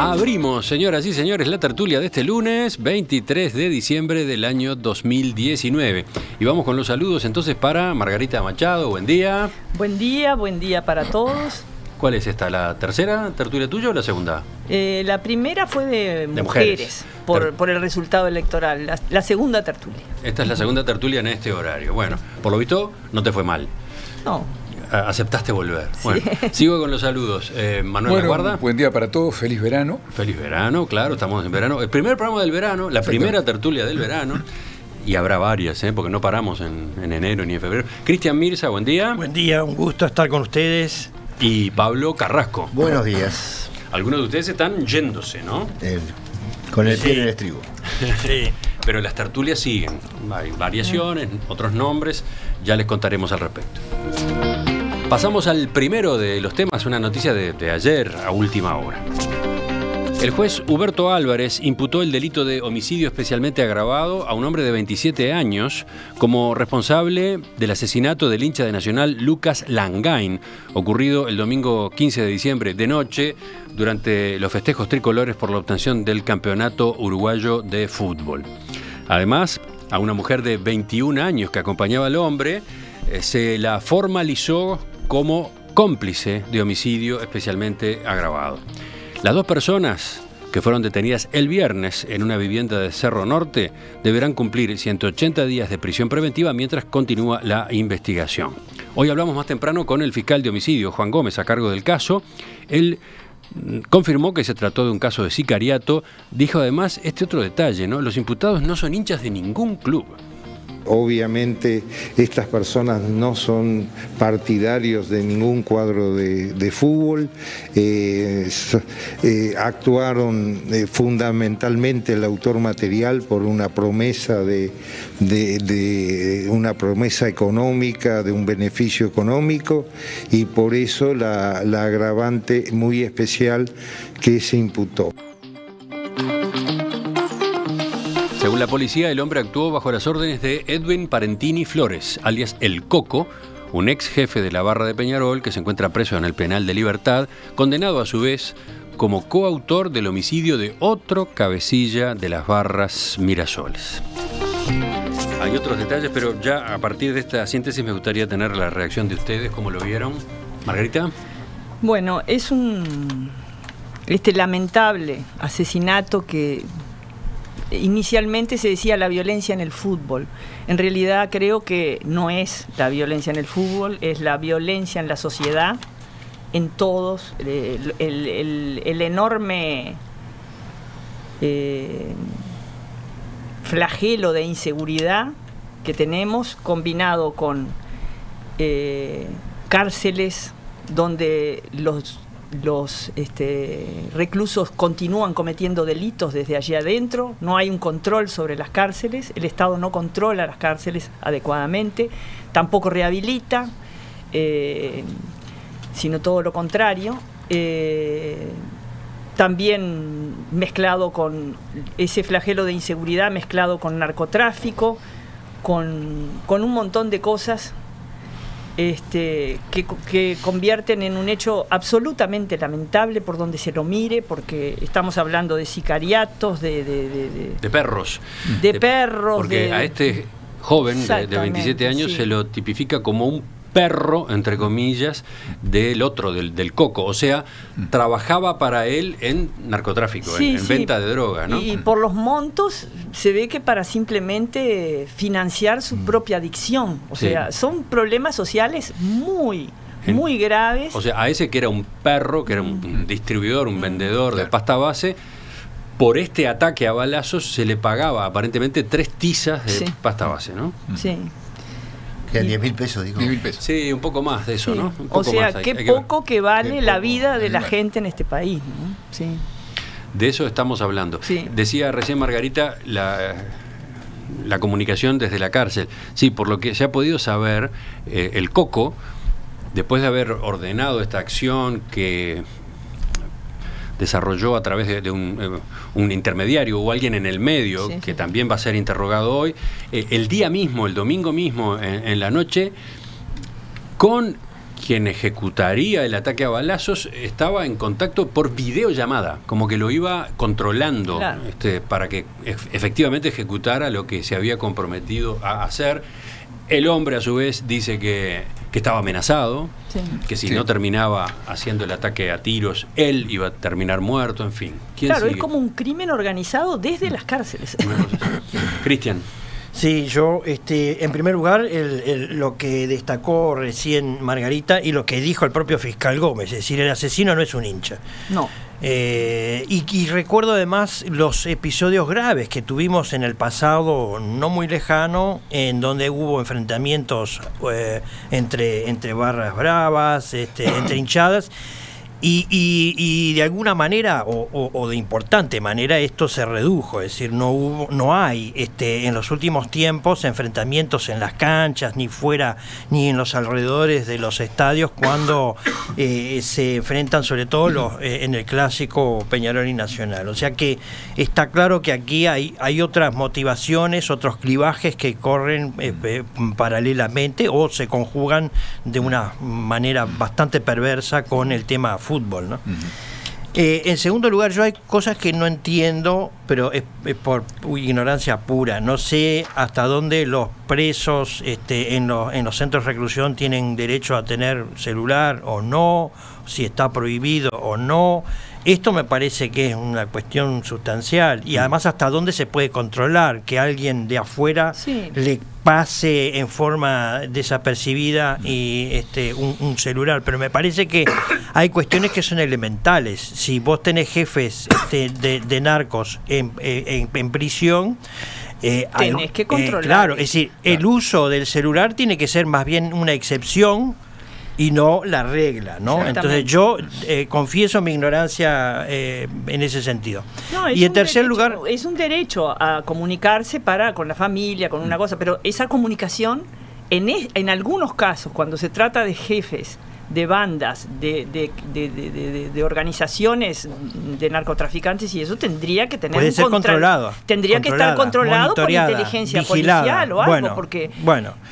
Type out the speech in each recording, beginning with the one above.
Abrimos, señoras y señores, la tertulia de este lunes 23 de diciembre del año 2019. Y vamos con los saludos entonces para Margarita Machado. Buen día. Buen día para todos. ¿Cuál es esta? ¿La tercera tertulia tuya o la segunda? La primera fue de mujeres por el resultado electoral. La segunda tertulia. Esta es la segunda tertulia en este horario. Bueno, por lo visto no te fue mal. No. Aceptaste volver. Sí. Bueno, sigo con los saludos. Manuel Aguarda. Buen día para todos, feliz verano. Feliz verano, claro, estamos en verano. El primer programa del verano, la primera tertulia del verano. Y habrá varias, porque no paramos en enero ni en febrero. Cristian Mirza, buen día. Buen día, un gusto estar con ustedes. Y Pablo Carrasco. Buenos días. Algunos de ustedes están yéndose, ¿no? Con el pie en el estribo. Sí. Pero las tertulias siguen. Hay variaciones, otros nombres. Ya les contaremos al respecto. Pasamos al primero de los temas, una noticia de ayer a última hora. El juez Huberto Álvarez imputó el delito de homicidio especialmente agravado a un hombre de 27 años como responsable del asesinato del hincha de Nacional Lucas Langain, ocurrido el domingo 15 de diciembre de noche durante los festejos tricolores por la obtención del campeonato uruguayo de fútbol. Además, a una mujer de 21 años que acompañaba al hombre se la formalizó como cómplice de homicidio especialmente agravado. Las dos personas que fueron detenidas el viernes en una vivienda de Cerro Norte deberán cumplir 180 días de prisión preventiva mientras continúa la investigación. Hoy hablamos más temprano con el fiscal de homicidio, Juan Gómez, a cargo del caso. Él confirmó que se trató de un caso de sicariato. Dijo además este otro detalle, ¿no? Los imputados no son hinchas de ningún club. Obviamente estas personas no son partidarios de ningún cuadro de fútbol, actuaron fundamentalmente el autor material por una promesa de una promesa económica, de un beneficio económico, y por eso la agravante muy especial que se imputó. Según la policía, el hombre actuó bajo las órdenes de Edwin Parentini Flores, alias El Coco, un ex jefe de la barra de Peñarol que se encuentra preso en el penal de Libertad, condenado a su vez como coautor del homicidio de otro cabecilla de las barras Mirasoles. Hay otros detalles, pero ya a partir de esta síntesis me gustaría tener la reacción de ustedes, ¿cómo lo vieron? Margarita. Bueno, es un lamentable asesinato que inicialmente se decía la violencia en el fútbol. En realidad creo que no es la violencia en el fútbol, es la violencia en la sociedad, en todos, el enorme flagelo de inseguridad que tenemos, combinado con cárceles donde los reclusos continúan cometiendo delitos desde allí adentro, no hay un control sobre las cárceles, el Estado no controla las cárceles adecuadamente, tampoco rehabilita, sino todo lo contrario. También mezclado con ese flagelo de inseguridad, mezclado con narcotráfico, con un montón de cosas que convierten en un hecho absolutamente lamentable por donde se lo mire, porque estamos hablando de sicariatos, de perros. De perros. Porque a este joven de 27 años se lo tipifica como un perro, entre comillas, del otro, del Coco. O sea, trabajaba para él en narcotráfico, en venta de droga, ¿no? Y por los montos se ve que para simplemente financiar su propia adicción. O sea, son problemas sociales muy graves. O sea, a ese que era un perro, que era un distribuidor, un vendedor de pasta base, por este ataque a balazos se le pagaba aparentemente 3 tizas de pasta base, ¿no? Sí. Que 10.000 pesos, digo. 10.000 pesos. Sí, un poco más de eso, ¿no? O sea, qué poco que vale la vida de la gente en este país, ¿no? Sí. De eso estamos hablando. Sí. Decía recién Margarita la comunicación desde la cárcel. Sí, por lo que se ha podido saber, el Coco, después de haber ordenado esta acción que desarrolló a través de un intermediario o alguien en el medio, que también va a ser interrogado hoy, el día mismo, el domingo mismo, en la noche, con quien ejecutaría el ataque a balazos estaba en contacto por videollamada, como que lo iba controlando, claro, para que efectivamente ejecutara lo que se había comprometido a hacer. El hombre a su vez dice que estaba amenazado, sí, que si sí, no terminaba haciendo el ataque a tiros, él iba a terminar muerto, en fin. claro, sigue? es como un crimen organizado desde las cárceles. Cristian. Sí, yo, en primer lugar, lo que destacó recién Margarita y lo que dijo el propio fiscal Gómez, es decir, el asesino no es un hincha. No. Y recuerdo además los episodios graves que tuvimos en el pasado no muy lejano, en donde hubo enfrentamientos entre barras bravas, entre hinchadas. Y de alguna manera o de importante manera esto se redujo, es decir, no hay en los últimos tiempos enfrentamientos en las canchas ni fuera ni en los alrededores de los estadios cuando se enfrentan, sobre todo en el clásico Peñarol y Nacional. O sea que está claro que aquí hay otras motivaciones, otros clivajes que corren paralelamente o se conjugan de una manera bastante perversa con el tema fútbol, ¿no? Uh-huh. En segundo lugar, yo hay cosas que no entiendo, pero es por ignorancia pura. No sé hasta dónde los presos en los centros de reclusión tienen derecho a tener celular o no, si está prohibido o no. Esto me parece que es una cuestión sustancial y además hasta dónde se puede controlar que alguien de afuera sí, le pase en forma desapercibida y un celular, pero me parece que hay cuestiones que son elementales. Si vos tenés jefes de narcos en prisión, tenés que controlar. Claro, es decir, el uso del celular tiene que ser más bien una excepción y no la regla, ¿no? Entonces yo confieso mi ignorancia en ese sentido. No, y en tercer lugar, es un derecho a comunicarse con la familia, con una cosa, pero esa comunicación en algunos casos, cuando se trata de jefes de bandas, de organizaciones de narcotraficantes y eso tendría que tener puede ser controlado, tendría que estar controlado por inteligencia policial o algo,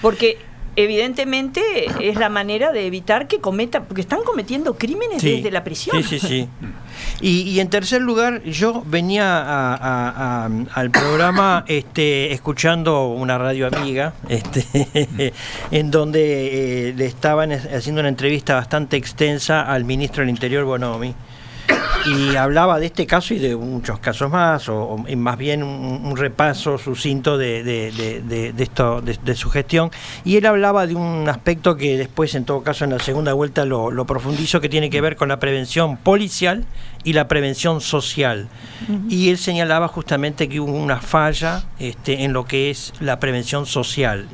porque evidentemente es la manera de evitar que porque están cometiendo crímenes desde la prisión. Sí. Y en tercer lugar, yo venía al programa escuchando una radio amiga en donde le estaban haciendo una entrevista bastante extensa al ministro del Interior, Bonomi, y hablaba de este caso y de muchos casos más, o más bien un repaso sucinto de su gestión, y él hablaba de un aspecto que después, en todo caso, en la segunda vuelta lo profundizo, que tiene que ver con la prevención policial y la prevención social. Uh-huh. Y él señalaba justamente que hubo una falla en lo que es la prevención social,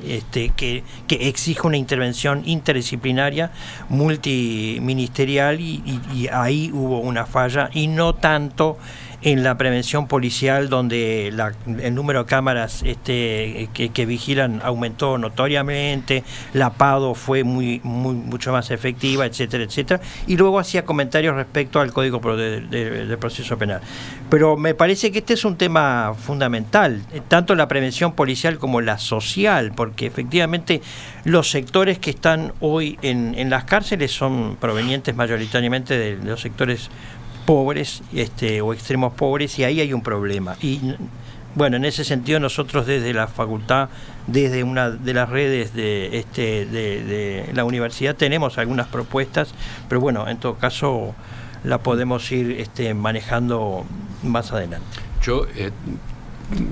que exige una intervención interdisciplinaria, multiministerial, y ahí hubo una falla, y no tanto en la prevención policial, donde el número de cámaras que vigilan aumentó notoriamente, la PADO fue mucho más efectiva, etcétera, etcétera, y luego hacía comentarios respecto al Código del Proceso Penal. Pero me parece que este es un tema fundamental, tanto la prevención policial como la social, porque efectivamente los sectores que están hoy en las cárceles son provenientes mayoritariamente de los sectores pobres o extremos pobres, y ahí hay un problema. Y bueno, en ese sentido nosotros desde la facultad, desde una de las redes de la universidad, tenemos algunas propuestas, pero bueno, en todo caso la podemos ir manejando más adelante. Yo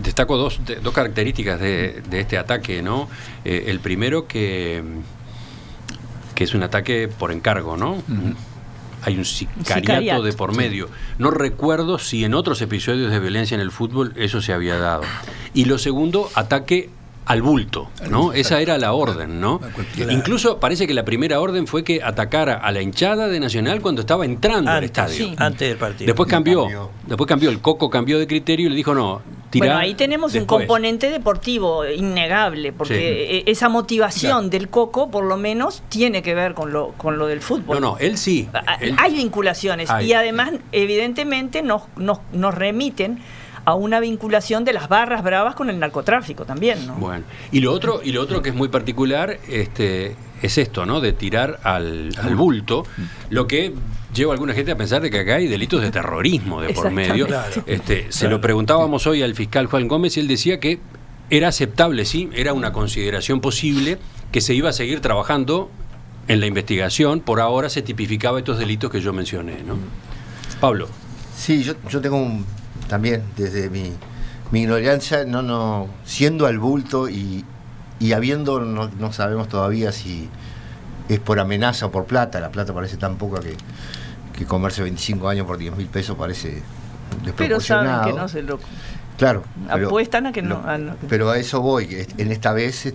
destaco dos características de este ataque, ¿no? El primero que es un ataque por encargo, ¿no? Uh-huh. Hay un sicariato de por medio. No recuerdo si en otros episodios de violencia en el fútbol eso se había dado. Y lo segundo, ataque al bulto, ¿no? Esa era la orden, ¿no? Incluso parece que la primera orden fue que atacara a la hinchada de Nacional cuando estaba entrando al estadio. Sí. Antes del partido. Después cambió, el Coco cambió de criterio y le dijo no. Bueno, ahí tenemos un componente deportivo innegable, porque esa motivación del Coco, por lo menos, tiene que ver con lo del fútbol. No, él sí. Hay vinculaciones y además, evidentemente, nos remiten a una vinculación de las barras bravas con el narcotráfico también, ¿no? Bueno, y lo otro que es muy particular es esto, ¿no? De tirar al bulto, lo que lleva a alguna gente a pensar de que acá hay delitos de terrorismo de por medio. Se lo preguntábamos hoy al fiscal Juan Gómez y él decía que era aceptable, sí, era una consideración posible, que se iba a seguir trabajando en la investigación. Por ahora se tipificaba estos delitos que yo mencioné, ¿no? Pablo. Sí, yo tengo también, desde mi ignorancia, siendo al bulto y habiendo, no sabemos todavía si es por amenaza o por plata. La plata parece tan poca que comerse 25 años por 10.000 pesos parece desproporcionado. Pero saben que no se lo... Claro. Apuestan a que no. Pero a eso voy, que en esta vez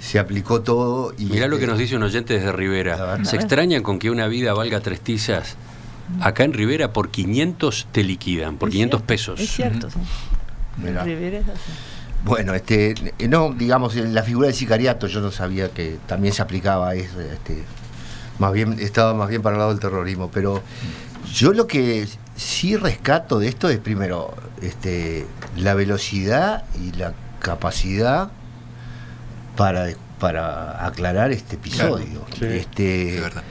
se aplicó todo. Y mirá lo que nos dice un oyente desde Rivera. ¿Se extrañan con que una vida valga 3 tizas? Acá en Rivera por 500 te liquidan, por 500 pesos. Es cierto, sí. Rivera es así. Bueno, no, digamos, en la figura del sicariato yo no sabía que también se aplicaba eso, más bien, estaba más bien para el lado del terrorismo, pero yo lo que sí rescato de esto es primero, la velocidad y la capacidad para aclarar este episodio. Claro, sí, de verdad.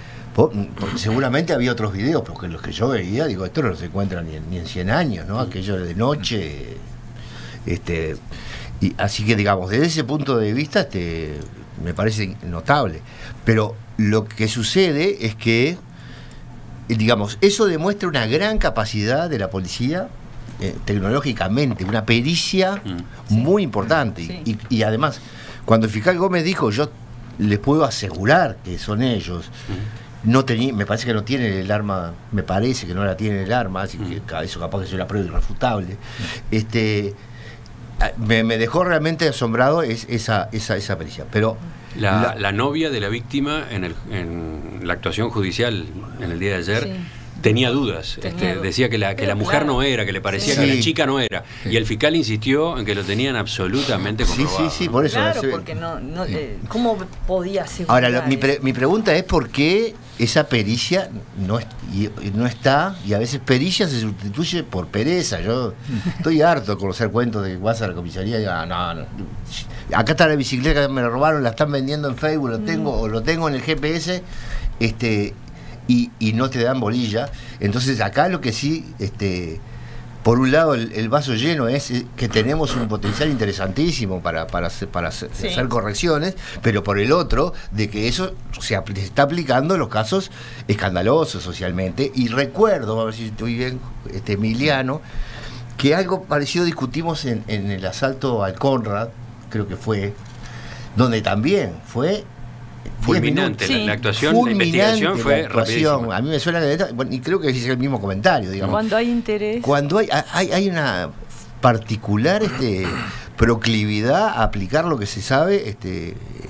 Seguramente había otros videos, porque los que yo veía, digo, esto no se encuentra ni en 100 años, ¿no? Aquello de noche, y así que, digamos, desde ese punto de vista, me parece notable. Pero lo que sucede es que, digamos, eso demuestra una gran capacidad de la policía, tecnológicamente, una pericia muy importante. Sí. Y además, cuando el fiscal Gómez dijo, yo les puedo asegurar que son ellos, me parece que no tienen el arma, me parece que no la tienen el arma, así que eso capaz que es una prueba irrefutable. Me dejó realmente asombrado esa pericia. Pero la novia de la víctima en la actuación judicial en el día de ayer tenía dudas. Decía que la mujer no era, que le parecía que la chica no era. Y el fiscal insistió en que lo tenían absolutamente comprobado. Sí, por eso. Claro, porque ¿cómo podía asegurar? Ahora, mi pregunta es por qué esa pericia no está, y a veces pericia se sustituye por pereza. Yo estoy harto de conocer cuentos de que vas a la comisaría y digas, no. Acá está la bicicleta que me la robaron, la están vendiendo en Facebook, lo tengo en el GPS, y no te dan bolilla. Entonces acá lo que sí, por un lado el vaso lleno es que tenemos un potencial interesantísimo para hacer correcciones, pero por el otro, de que eso se está aplicando en los casos escandalosos socialmente. Y recuerdo, a ver si estoy bien, Emiliano, que algo parecido discutimos en el asalto al Conrad, creo que fue, donde también fue fulminante la actuación, la investigación fue rapidísima. A mí me suena y creo que es el mismo comentario, digamos. Cuando hay interés. Cuando hay una particular proclividad a aplicar lo que se sabe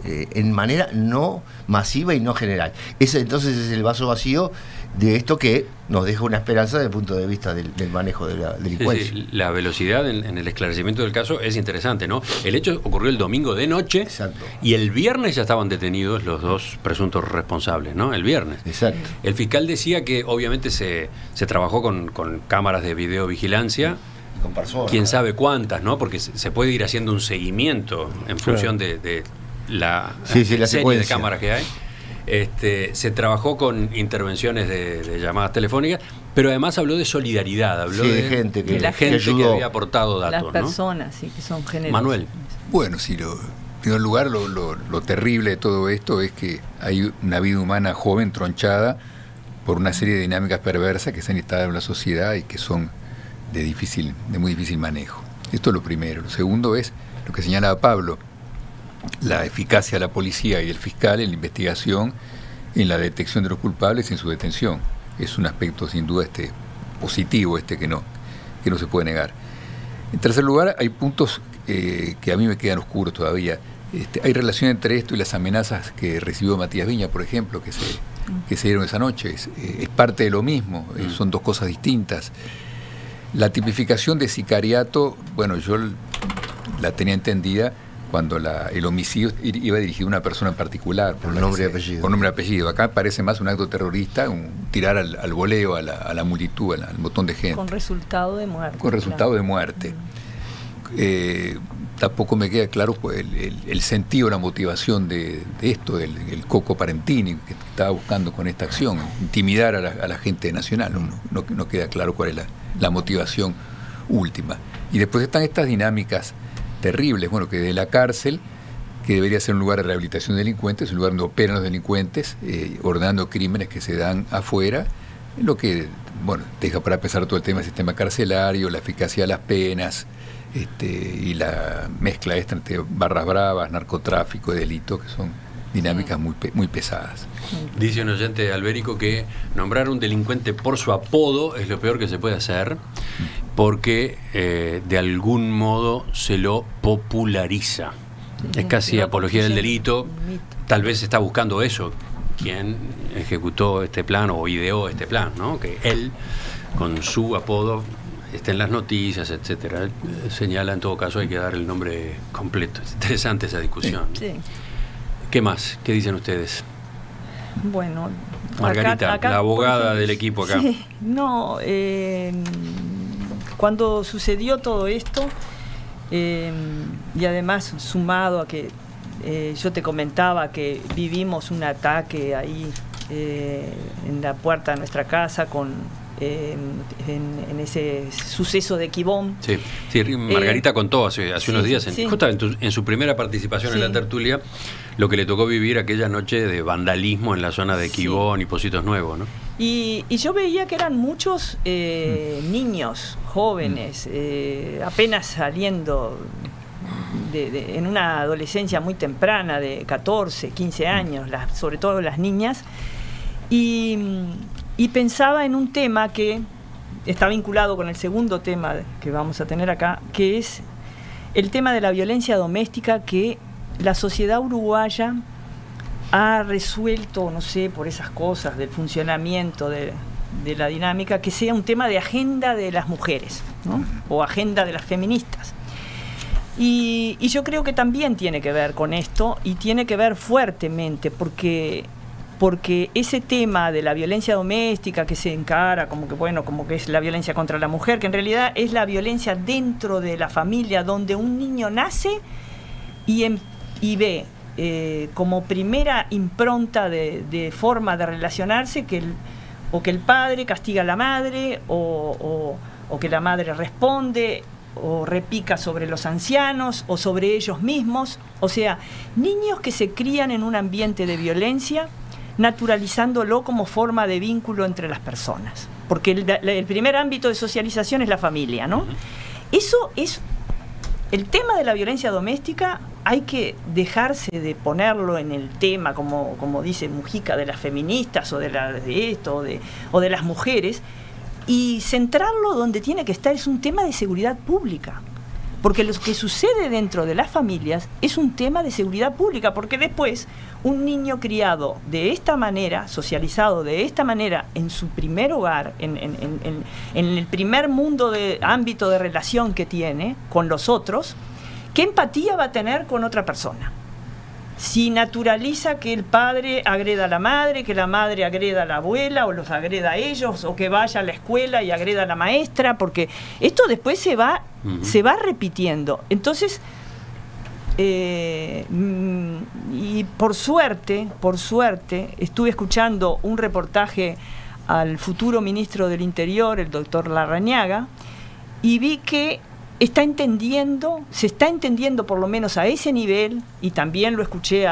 en manera no masiva y no general. Ese entonces es el vaso vacío de esto que nos deja una esperanza desde el punto de vista del manejo de la delincuencia. Sí, la velocidad en el esclarecimiento del caso es interesante, ¿no? El hecho ocurrió el domingo de noche. Exacto. Y el viernes ya estaban detenidos los 2 presuntos responsables, ¿no? El viernes. Exacto. El fiscal decía que obviamente se trabajó con cámaras de videovigilancia. Con personas. Quién sabe cuántas, ¿no? Porque se puede ir haciendo un seguimiento en función de la serie de cámaras que hay. Se trabajó con intervenciones de llamadas telefónicas, pero además habló de solidaridad, habló de gente que había aportado datos. Las personas, que son generosas. Manuel. Bueno, sí, en primer lugar, lo terrible de todo esto es que hay una vida humana joven tronchada por una serie de dinámicas perversas que se han instalado en la sociedad y que son de muy difícil manejo. Esto es lo primero. Lo segundo es lo que señalaba Pablo, la eficacia de la policía y del fiscal en la investigación, en la detección de los culpables y en su detención. Es un aspecto sin duda positivo que no se puede negar. En tercer lugar, hay puntos que a mí me quedan oscuros todavía. Hay relación entre esto y las amenazas que recibió Matías Viña, por ejemplo, que se dieron esa noche. Es parte de lo mismo, son 2 cosas distintas. La tipificación de sicariato, bueno, yo la tenía entendida cuando el homicidio iba dirigido a una persona en particular. Por nombre y apellido. Por nombre y apellido. Acá parece más un acto terrorista, tirar al voleo, a la multitud, al montón de gente. Con resultado de muerte. Con resultado claro. de muerte. Tampoco me queda claro pues, el sentido, la motivación de esto, el Coco Parentini, que estaba buscando con esta acción, intimidar a la gente nacional. No queda claro cuál es la motivación última. Y después están estas dinámicas terribles, bueno, que de la cárcel, que debería ser un lugar de rehabilitación de delincuentes, un lugar donde operan los delincuentes, ordenando crímenes que se dan afuera, lo que, bueno, deja para pensar todo el tema del sistema carcelario, la eficacia de las penas, y la mezcla esta entre barras bravas, narcotráfico y delito, que son dinámicas muy pesadas. Dice un oyente Albérico que nombrar a un delincuente por su apodo es lo peor que se puede hacer, porque de algún modo se lo populariza. Es casi apología del delito. Tal vez está buscando eso quien ejecutó este plan o ideó este plan, ¿no? Que él, con su apodo, esté en las noticias, etcétera. Señala, en todo caso, hay que dar el nombre completo. Es interesante esa discusión. Sí. ¿Qué más? ¿Qué dicen ustedes? Bueno, Margarita, acá, la abogada por ejemplo, del equipo acá. Sí, no, cuando sucedió todo esto, y además sumado a que yo te comentaba que vivimos un ataque ahí en la puerta de nuestra casa en ese suceso de Quibón. Sí, Margarita contó hace unos días, justamente en su primera participación en la tertulia, lo que le tocó vivir aquella noche de vandalismo en la zona de Quibón y Pocitos Nuevos, ¿no? Y yo veía que eran muchos niños, jóvenes, apenas saliendo en una adolescencia muy temprana, de 14, 15 años, sobre todo las niñas, y pensaba en un tema que está vinculado con el segundo tema que vamos a tener acá, que es el tema de la violencia doméstica, que la sociedad uruguaya ha resuelto, no sé, por esas cosas del funcionamiento de la dinámica, que sea un tema de agenda de las mujeres, ¿no? O agenda de las feministas. Y yo creo que también tiene que ver con esto, y tiene que ver fuertemente, porque ese tema de la violencia doméstica que se encara como que es la violencia contra la mujer, que en realidad es la violencia dentro de la familia, donde un niño nace y ve como primera impronta de forma de relacionarse que el padre castiga a la madre, o que la madre responde o repica sobre los ancianos o sobre ellos mismos. O sea, niños que se crían en un ambiente de violencia, naturalizándolo como forma de vínculo entre las personas, porque el primer ámbito de socialización es la familia, ¿no? Eso es el tema de la violencia doméstica. Hay que dejarse de ponerlo en el tema, como dice Mujica, de las feministas o de esto o de las mujeres, y centrarlo donde tiene que estar. Es un tema de seguridad pública, porque lo que sucede dentro de las familias es un tema de seguridad pública, porque después un niño criado de esta manera, socializado de esta manera en su primer hogar, en el primer ámbito de relación que tiene con los otros, ¿qué empatía va a tener con otra persona? Si naturaliza que el padre agreda a la madre, que la madre agreda a la abuela, o los agreda a ellos, o que vaya a la escuela y agreda a la maestra, porque esto después se va repitiendo. Entonces, y por suerte, estuve escuchando un reportaje al futuro ministro del Interior, el doctor Larrañaga, y vi que se está entendiendo por lo menos a ese nivel, y también lo escuché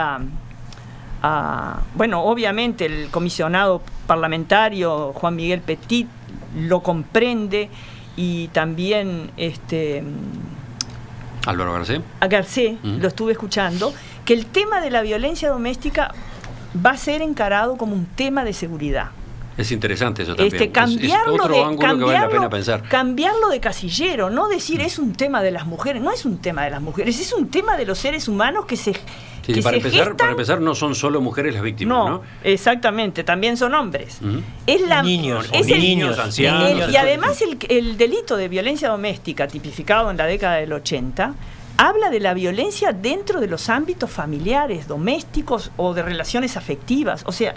bueno, obviamente el comisionado parlamentario Juan Miguel Petit lo comprende, y también Álvaro Garcés. A Garcés lo estuve escuchando, que el tema de la violencia doméstica va a ser encarado como un tema de seguridad. Es interesante eso también. Cambiarlo es otro ángulo que vale la pena pensar. Cambiarlo de casillero, no decir es un tema de las mujeres. No es un tema de las mujeres, es un tema de los seres humanos que se para empezar, no son solo mujeres las víctimas, ¿no? Exactamente, también son hombres. Es niños, ancianos. Y además el delito de violencia doméstica, tipificado en la década del 80, habla de la violencia dentro de los ámbitos familiares, domésticos o de relaciones afectivas. O sea,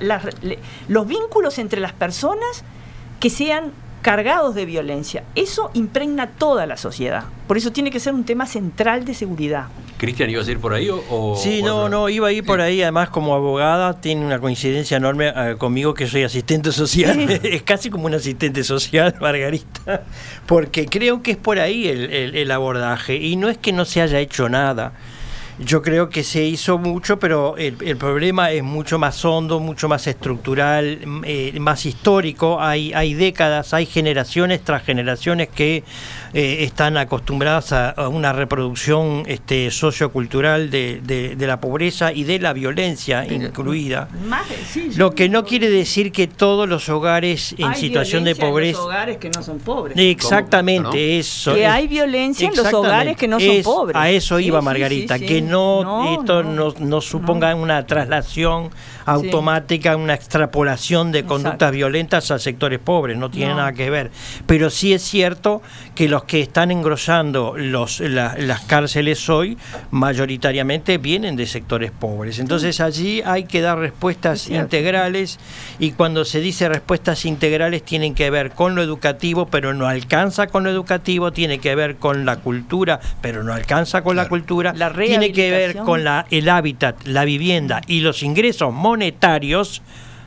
los vínculos entre las personas que sean cargados de violencia. Eso impregna toda la sociedad. Por eso tiene que ser un tema central de seguridad. Cristian, ¿ibas a ir por ahí o...? Sí, no, iba a ir por ahí. Además, como abogada, tiene una coincidencia enorme conmigo, que soy asistente social. Es casi como un asistente social, Margarita, porque creo que es por ahí el abordaje. Y no es que no se haya hecho nada. Yo creo que se hizo mucho, pero el problema es mucho más hondo, mucho más estructural, más histórico. Hay décadas, hay generaciones tras generaciones que están acostumbradas a una reproducción sociocultural de la pobreza y de la violencia incluida. Lo que no quiere decir que todos los hogares en situación de pobreza... Hay hogares que no son pobres. Exactamente, ¿no? eso. Que hay violencia en los hogares que no son pobres. A eso iba Margarita, que no suponga una traslación automática, una extrapolación de conductas violentas a sectores pobres, no tiene nada que ver. Pero sí es cierto que los que están engrosando las cárceles hoy mayoritariamente vienen de sectores pobres. Entonces allí hay que dar respuestas integrales, y cuando se dice respuestas integrales tienen que ver con lo educativo, pero no alcanza con lo educativo, tiene que ver con la cultura, pero no alcanza con la cultura, tiene que ver con el hábitat, la vivienda y los ingresos monetarios,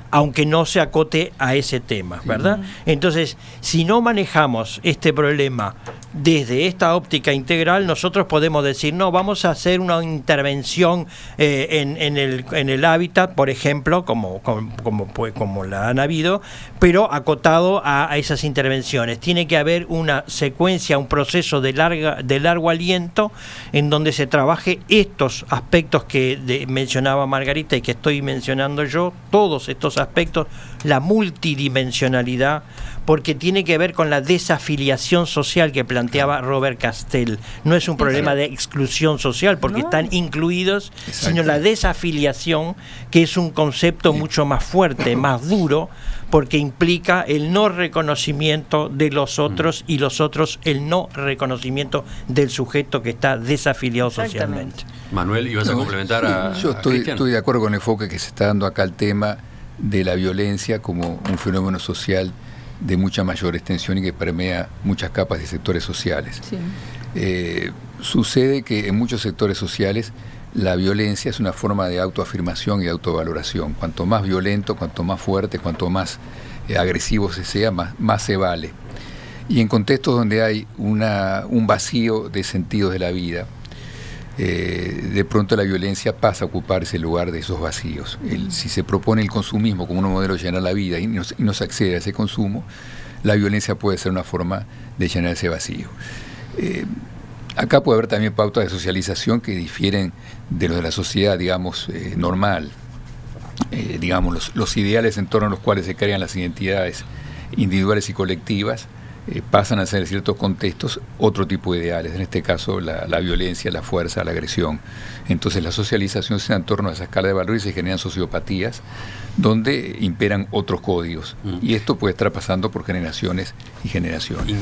aunque no se acote a ese tema, ¿verdad? Entonces, si no manejamos este problema desde esta óptica integral, nosotros podemos decir, no, vamos a hacer una intervención en el hábitat, por ejemplo, como la han habido, pero acotado a esas intervenciones. Tiene que haber una secuencia, un proceso de largo aliento, en donde se trabaje estos aspectos que mencionaba Margarita y que estoy mencionando yo, todos estos aspectos, la multidimensionalidad, porque tiene que ver con la desafiliación social que planteaba Robert Castell. No es un problema de exclusión social, porque están incluidos, sino la desafiliación, que es un concepto mucho más fuerte, más duro, porque implica el no reconocimiento de los otros y los otros el no reconocimiento del sujeto que está desafiliado socialmente. Manuel, ¿ibas a complementar a Yo estoy de acuerdo con el enfoque que se está dando acá al tema de la violencia como un fenómeno social de mucha mayor extensión y que permea muchas capas de sectores sociales. Sucede que en muchos sectores sociales la violencia es una forma de autoafirmación y de autovaloración. Cuanto más violento, cuanto más fuerte, cuanto más agresivo se sea, más se vale. Y en contextos donde hay un vacío de sentidos de la vida, de pronto la violencia pasa a ocupar ese lugar de esos vacíos. Si se propone el consumismo como un modelo de llenar la vida y no se accede a ese consumo, la violencia puede ser una forma de llenar ese vacío. Acá puede haber también pautas de socialización que difieren de los de la sociedad, digamos, normal. Digamos, los ideales en torno a los cuales se crean las identidades individuales y colectivas pasan a ser en ciertos contextos otro tipo de ideales, en este caso la violencia, la fuerza, la agresión. Entonces la socialización se da en torno a esa escala de valores y se generan sociopatías donde imperan otros códigos. Y esto puede estar pasando por generaciones y generaciones.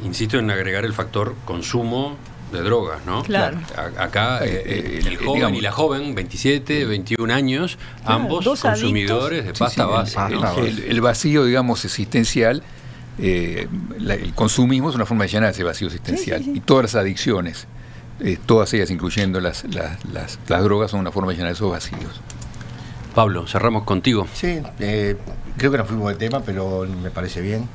Insisto en agregar el factor consumo de drogas, ¿no? Claro. Acá el joven digamos, y la joven, 27, 21 años, ambos consumidores de pasta base. El vacío, digamos, existencial, el consumismo es una forma de llenar ese vacío existencial. Y todas las adicciones, todas ellas incluyendo las drogas, son una forma de llenar esos vacíos. Pablo, cerramos contigo. Sí, creo que nos fuimos del tema, pero me parece bien.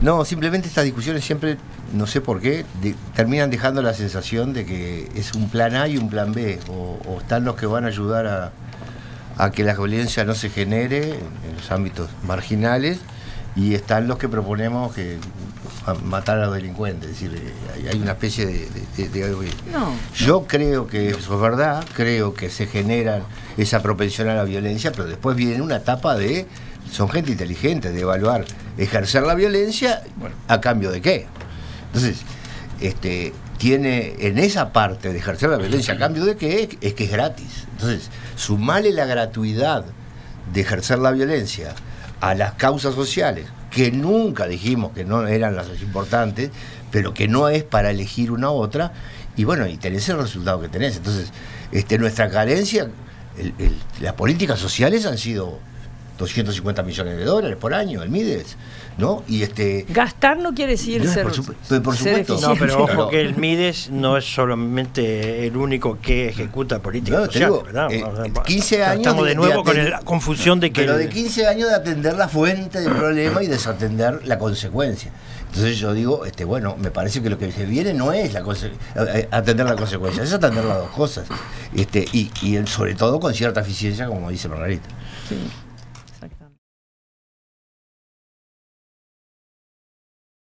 No, simplemente estas discusiones siempre, no sé por qué, terminan dejando la sensación de que es un plan A y un plan B, o están los que van a ayudar a que la violencia no se genere en los ámbitos marginales, y están los que proponemos matar a los delincuentes. Es decir, hay una especie de algo. Yo creo que eso es verdad, creo que se generan esa propensión a la violencia, pero después viene una etapa son gente inteligente, de evaluar, ejercer la violencia, ¿a cambio de qué? Entonces, tiene en esa parte de ejercer la violencia, ¿a cambio de qué? Es que es gratis. Entonces, sumale la gratuidad de ejercer la violencia a las causas sociales, que nunca dijimos que no eran las importantes, pero que no es para elegir una u otra, y bueno, y tenés el resultado que tenés. Entonces, nuestra carencia, las políticas sociales han sido 250 millones de dólares por año, el Mides, ¿no? Y gastar no quiere decir ser, por supuesto. ser No, eficiente. pero ojo que el Mides no es solamente el único que ejecuta políticas sociales, ¿verdad? 15 años estamos de nuevo con la confusión de que... Pero de 15 años de atender la fuente del problema y desatender la consecuencia. Entonces yo digo, bueno, me parece que lo que se viene no es atender la consecuencia, es atender las dos cosas. Y sobre todo con cierta eficiencia, como dice Margarita. Sí.